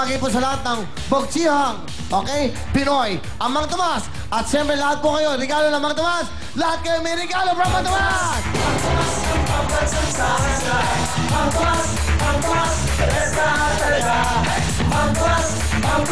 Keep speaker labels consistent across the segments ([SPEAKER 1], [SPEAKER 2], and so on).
[SPEAKER 1] Lagi po sa lahat ng Bogchihang, okay? Pinoy, ang Mang Tomas. At siyempre lahat po kayo, regalo ng Mang Tomas. Lahat kayo may regalo from Mang Tomas!
[SPEAKER 2] Mang Tomas, ang pagkasansasay. Mang Tomas, besta talaga. Mang Tomas, ang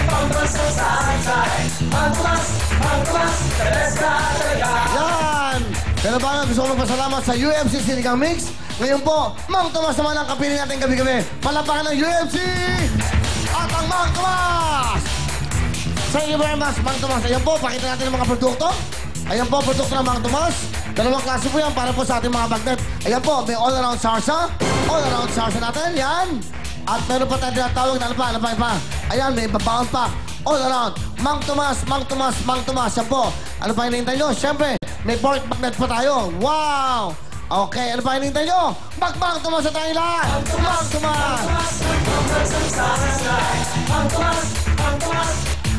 [SPEAKER 2] pagkasansasay. Mang Tomas, besta talaga.
[SPEAKER 1] Yan! Pero ba gusto ko magpasalamat sa UMC Sinigang Mix. Ngayon po, Mang Tomas naman ang kapili natin gabi-gabi. Palapakan ng UMC! At ang Mang Tomas! Thank you very much, Mang Tomas. Ayan po, pakita natin ang mga produkto. Ayan po, produkto ng Mang Tomas. Dalawang klase po yan para po sa ating mga bagnet. Ayan po, may all-around sarsa. All-around sarsa natin, yan. At meron pa tayo tinatawag na ano pa. Ayan, may babaon pa. All-around. Mang Tomas. Yan po. Ano pa hinihintay nyo? Siyempre, may pork bagnet pa tayo. Wow! Okay, ano pa hinihintay nyo? Mang Tomas sa tayo lahat! Mang Tomas!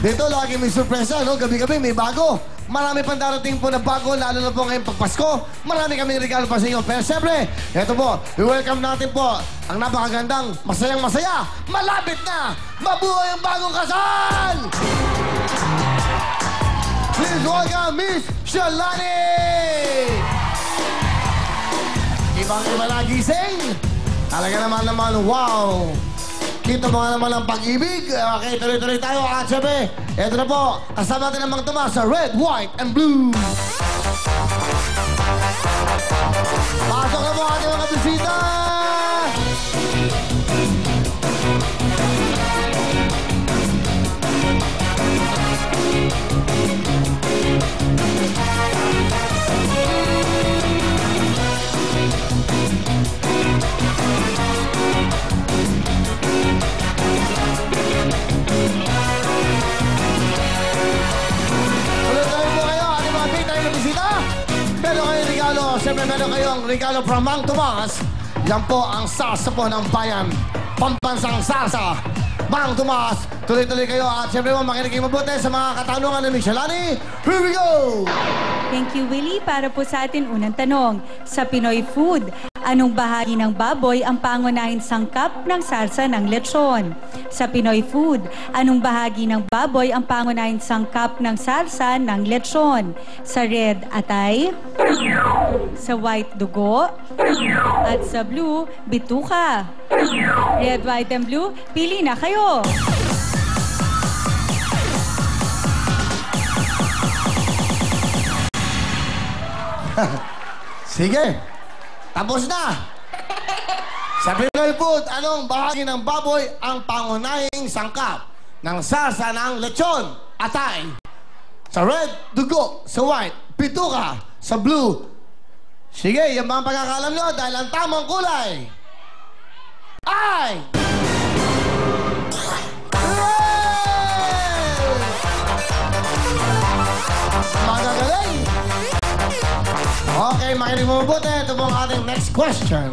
[SPEAKER 1] Dito, lagi may surpresa, no? Gabi-gabi may bago. Marami pang darating po na bago, lalo na po ngayong pagpasko. Marami kaming regalo pa sa inyo. Pero siyempre, ito po, i-welcome natin po ang napakagandang, masayang-masaya, malapit na, mabuhay ang bagong kasal! Please welcome Miss Shalani! Ibang-iba na gising. Talaga naman, wow! Kita mo nga naman ang pag-ibig. Okay, tuloy-tuloy tayo. At siyempre, ito na po. Kasama natin ang Mang Tomas sa Red, White, and Blue. Pasok na po ating mga bisita! Siyempre, meron kayong regalo from Mang Tomas. Yan po ang sarsa po ng bayan. Pambansang sarsa. Mang Tomas, tuloy-tuloy kayo. At siyempre mo, makinig kayo mabuti sa mga katanungan ni Miss Shalani. Here we go!
[SPEAKER 3] Thank you, Willie. Para po sa atin unang tanong. Sa Pinoy food, anong bahagi ng baboy ang pangunahing sangkap ng sarsa ng lechon? Sa Pinoy food, anong bahagi ng baboy ang pangunahing sangkap ng sarsa ng lechon? Sa red, atay. Sa white, dugo. At sa blue, bituka. Red, white, and blue, pili na kayo.
[SPEAKER 1] Sige, tapos na. Sa Pinoy food, anong bahagi ng baboy ang pangunahing sangkap ng sarsa ng lechon? Atay. Sa red, dugo. Sa white, bituka. Sa blue. Sige, yan ba ang pagkakalam nyo? Dahil ang tamang kulay ay... Magagaling! Okay, makinig mo mabuti. Ito po ang ating next question.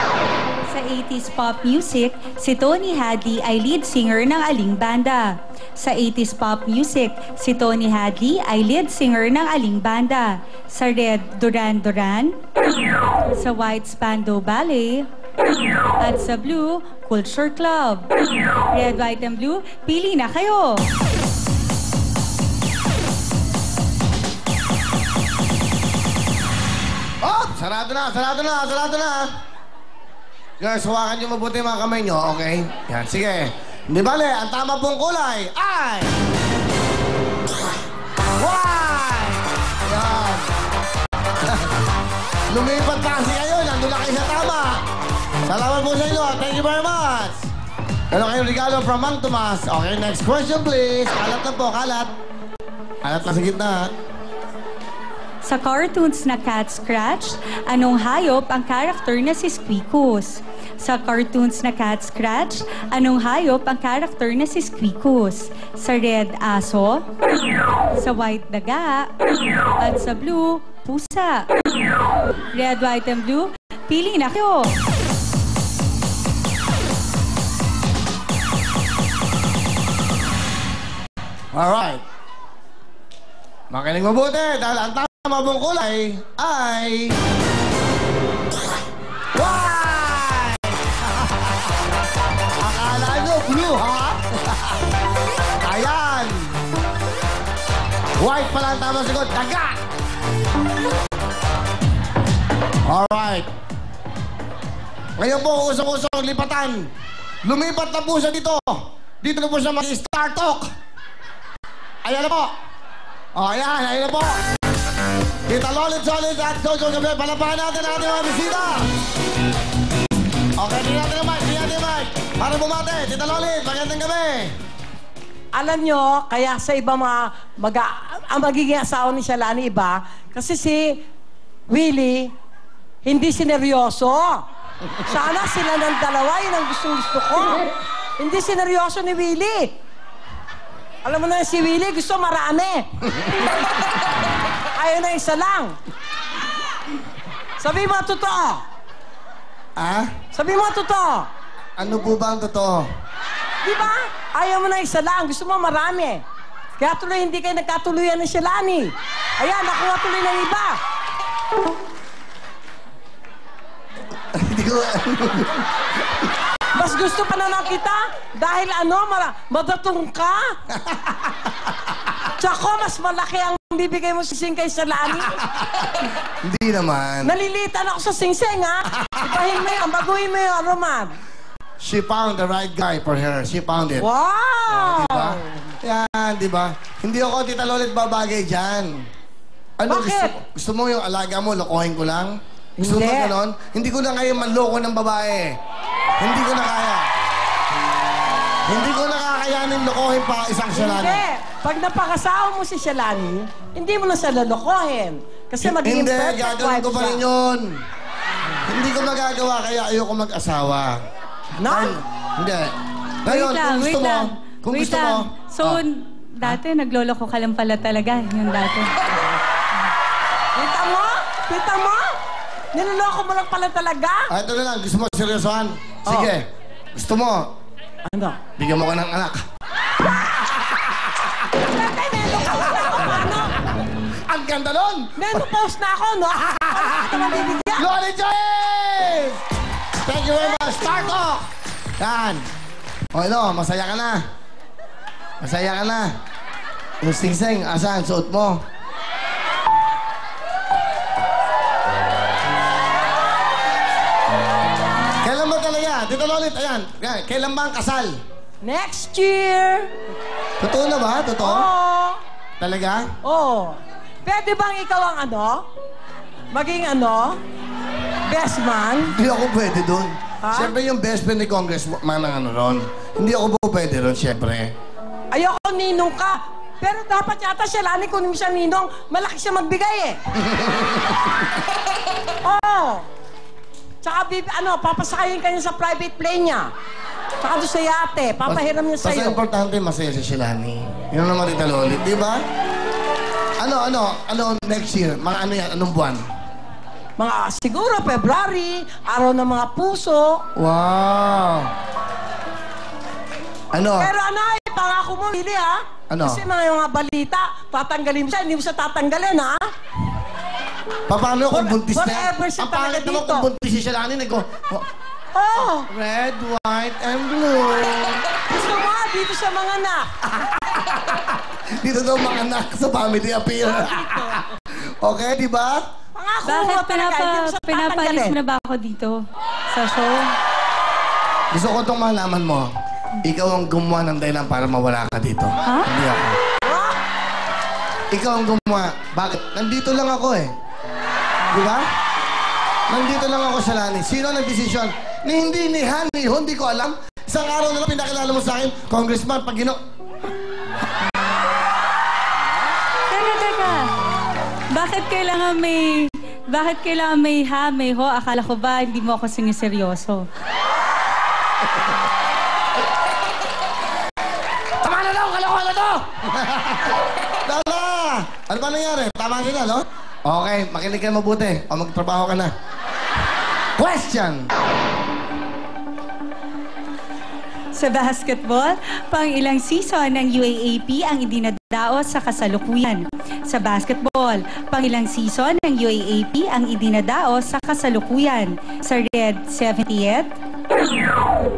[SPEAKER 3] Sa 80s pop music, si Tony Hadley ay lead singer ng aling banda? Sa 80s pop music, si Tony Hadley ay lead singer ng aling banda? Sa red, Duran Duran. Sa white, Spandau Ballet. At sa blue, Culture Club. Red, white, and blue, pili na kayo!
[SPEAKER 1] Oh! Sarado na! Guys, hawakan nyo mabuti mga kamay nyo, okay? Yan, sige. Di bale, ang tama pong kulay ay... White! Yan. Lumipat pa kasi kayo, nandun na kayo sa tama. Salamat po sa inyo, thank you very much. Ano kayong regalo from Mang Tomas? Okay, next question please. Kalat na po, kalat. Kalat na sa gitna.
[SPEAKER 3] Sa cartoons na Cat Scratch, anong hayop ang karakter na si Squeakus? Sa cartoons na Cat Scratch, anong hayop ang karakter na si Squeakus? Sa red, aso. Sa white, daga. At sa blue, pusa. Red, white, and blue, pili na kayo!
[SPEAKER 1] Alright. Makinig mabuti dahil ang tama mong kulay ay... White! Akala nyo blue, ha? White pala ang tamang sagot. Daga! Alright. Ngayon po, usong-usong lipatan. Lumipat na po siya dito. Dito na po siya mag-star talk. Ayan na po. O, ayan na po. Tita Lolit Solid at Jojo Gabi. Palapahan natin ang ating mga bisita. Okay, tingnan natin ang mic. Para bumate. Tita Lolit, magandang gabi.
[SPEAKER 4] Alam nyo, kaya sa iba ang magiging asawa ni Shalani iba, kasi si Willie, hindi sineryoso. Sana sila ng dalawa, yun ang gusto ko. Hindi sineryoso ni Willie. Alam mo na si Willie, gusto marami. Ayaw na isa lang. Sabi mo totoo.
[SPEAKER 1] Ah?
[SPEAKER 4] Sabi mo totoo.
[SPEAKER 1] Ano po ba ang totoo?
[SPEAKER 4] Di ba? Ayaw mo na isa lang. Gusto mo marami. Kaya tuloy hindi kayo nagkatuluyan ng Shalani. Ayan, nakuha tuloy ng iba.
[SPEAKER 1] Hindi ko...
[SPEAKER 4] Mas gusto pa na lang kita dahil madatong ka. Tsaka mas malaki ang bibigay mo sing kay Shalani.
[SPEAKER 1] Hindi naman.
[SPEAKER 4] Nalilitan ako sa sing-sing, ha? Ipahin mo yun, baguhin mo yun, Roman.
[SPEAKER 1] She found the right guy for her. She found it.
[SPEAKER 4] Wow!
[SPEAKER 1] Diba? Yan, diba? Hindi ako, Tita Lolit, babagay dyan. Ano,
[SPEAKER 4] bakit?
[SPEAKER 1] Gusto mo yung alaga mo, lokohin ko lang? Gusto mo
[SPEAKER 4] Hindi.
[SPEAKER 1] ganon? Hindi ko na kaya manloko ng babae. Hindi ko na kaya. Hindi ko nakakayanin lokohin pa isang Shalani.
[SPEAKER 4] Hindi. Pag napakasawa mo si Shalani, hindi mo na siya lalokohin. Kasi magiging
[SPEAKER 1] Hindi,
[SPEAKER 4] perfect
[SPEAKER 1] gagawin
[SPEAKER 4] wife
[SPEAKER 1] ko pa
[SPEAKER 4] siya.
[SPEAKER 1] rin yun. Hindi ko magagawa, kaya ayoko mag-asawa.
[SPEAKER 4] No?
[SPEAKER 1] Hindi. Ngayon, kung gusto mo, kung
[SPEAKER 3] wait
[SPEAKER 1] gusto
[SPEAKER 3] lang.
[SPEAKER 1] mo...
[SPEAKER 3] So, dati nagloloko ka lang pala talaga. Yung dati.
[SPEAKER 4] Kita mo? Kita mo? Niloloko mo lang pala talaga?
[SPEAKER 1] Ito na lang, gusto mo seryosohan? Sige. Gusto mo,
[SPEAKER 4] Ano?
[SPEAKER 1] bigyan mo ka ng anak. Ang ganda nun!
[SPEAKER 4] Menopause na ako, no? Wala ka naman bibigyan.
[SPEAKER 1] Lolit James! Thank you very much. Start off! Yan. O ano, masaya ka na. Masaya ka na. Yung sing-sing, asan? Suot mo. Kailan ba talaga? Dito Lolit, ayan. Kailan ba ang kasal?
[SPEAKER 4] Next year.
[SPEAKER 1] Totoo na ba? Totoo?
[SPEAKER 4] Oo.
[SPEAKER 1] Talaga?
[SPEAKER 4] Oo. Pwede bang ikaw ang maging best man?
[SPEAKER 1] Hindi ako pwede doon.
[SPEAKER 4] Ha?
[SPEAKER 1] Siyempre yung best friend ni Congressman ang ron. Hindi ako po pwede ron, siyempre.
[SPEAKER 4] Ayoko ninong ka. Pero dapat yata Shalani kunin mo siya ninong. Malaki siya magbigay eh. Oo. Tsaka papasakayin ka niya sa private plane niya. Tsaka doon sa yate. Papahiram niya
[SPEAKER 1] Basta
[SPEAKER 4] sa'yo.
[SPEAKER 1] importante, masaya si Shalani. Yun ang naman Tita Lolit, di ba? Ano, next year? Mga ano yan? Anong buwan?
[SPEAKER 4] Siguro February, araw ng mga puso.
[SPEAKER 1] Wow! Ano?
[SPEAKER 4] Pero pangako mo, Willie, ha?
[SPEAKER 1] Ano?
[SPEAKER 4] Kasi mga balita, tatanggalin mo siya, hindi mo siya tatanggalin, ha?
[SPEAKER 1] Paano kung buntis na?
[SPEAKER 4] forever siya
[SPEAKER 1] Ang pangit
[SPEAKER 4] talaga
[SPEAKER 1] naman
[SPEAKER 4] dito.
[SPEAKER 1] kung buntis si Shalani.
[SPEAKER 4] Oh!
[SPEAKER 1] Red, white, and blue.
[SPEAKER 4] Gusto mo, dito siya mga anak.
[SPEAKER 1] Dito daw mga anak sa family appeal. Okay, di ba?
[SPEAKER 4] Pangako
[SPEAKER 3] Bakit
[SPEAKER 4] mo talaga, hindi mo siya
[SPEAKER 3] pinapalis
[SPEAKER 4] tatanggalin.
[SPEAKER 3] mo na ba ako dito sa show?
[SPEAKER 1] Gusto ko itong malaman mo. Ikaw ang gumawa ng dahilan para mawala ka dito.
[SPEAKER 3] Ha?
[SPEAKER 1] Hindi ako.
[SPEAKER 4] Huh?
[SPEAKER 1] Ikaw ang gumawa. Bakit? Nandito lang ako eh. Di ba? Nandito lang ako, Shalani. Sino ang nagdesisyon? Ni Han, ni Ho, hindi ko alam. Isang araw na lang pinakilala mo sa akin, Congressman, pag
[SPEAKER 3] Teka. Bakit kailangan may ha, may ho? Akala ko ba hindi mo ako siniseryoso?
[SPEAKER 1] Tama na daw! Kalokohan na to! Tama! Ano ba nangyari? Tama sila, no? Okay, makinig ka mabuti. O magtrabaho ka na. Question!
[SPEAKER 3] Sa basketball, pang ilang season ng UAAP ang idinadaos sa kasalukuyan. Sa basketball, pang ilang season ng UAAP ang idinadaos sa kasalukuyan. Sa Red, 70th,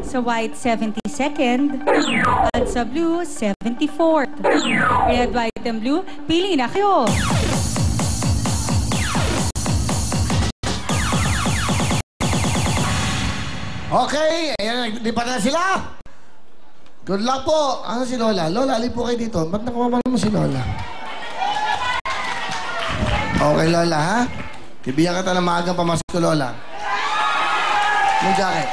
[SPEAKER 3] Sa white, 72nd. At sa blue, 74th. Red, white, and blue, pili na kayo.
[SPEAKER 1] Okay, ayan, lipat na sila. Good luck po. Ano si Lola? Lola, alip po kayo dito. Ba't nakumaman mo si Lola? Okay, Lola, ha? Bibigyan kita ng maagang pamasok ko, Lola. Yung jacket.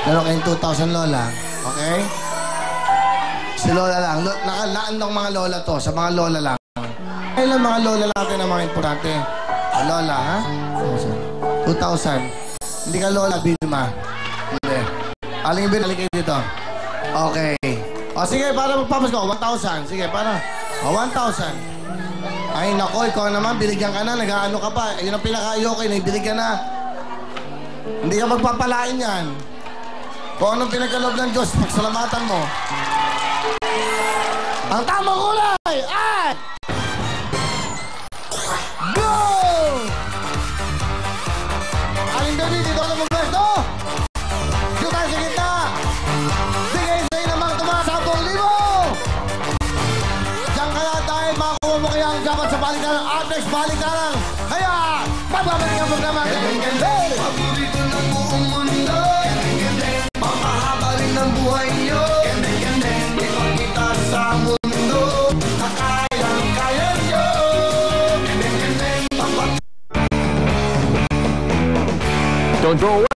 [SPEAKER 1] Meron kayong 2,000, Lola. Okay? Si Lola lang. Nakalaan ng mga Lola to. Sa mga Lola lang. Kailan mga Lola natin ang mga importante? Lola, ha? 2,000. Hindi ka Lola, Vilma. Hindi. Aling bin, aling kayo dito. Okay. O sige, para magpapas ko. 1,000. Sige, para. O, 1,000. Ay, nako, ikaw naman, binigyan ka na. Nag-ano ka pa. Yun ang pinaka-ayoko, binigyan na. Hindi ka magpapalain yan. Kung anong pinagkaloob ng Diyos, pagsalamatan mo. Ang tamang kulay ay... Go! Aling baby, dito ka na magpwesto. Dito tayo sa gitna. Bigay sa'yo namang tumaas 10,000. Diyan kaya dahil makakuha mo kaya ang dapat sa balikaran. Apex balikaran. Kaya, magbabalik ang programa. Paborito ng buong mundo. Mamahabalin ng buhay nyo. Ipagkita sa mundo. Kaya nyo.
[SPEAKER 5] Don't go away.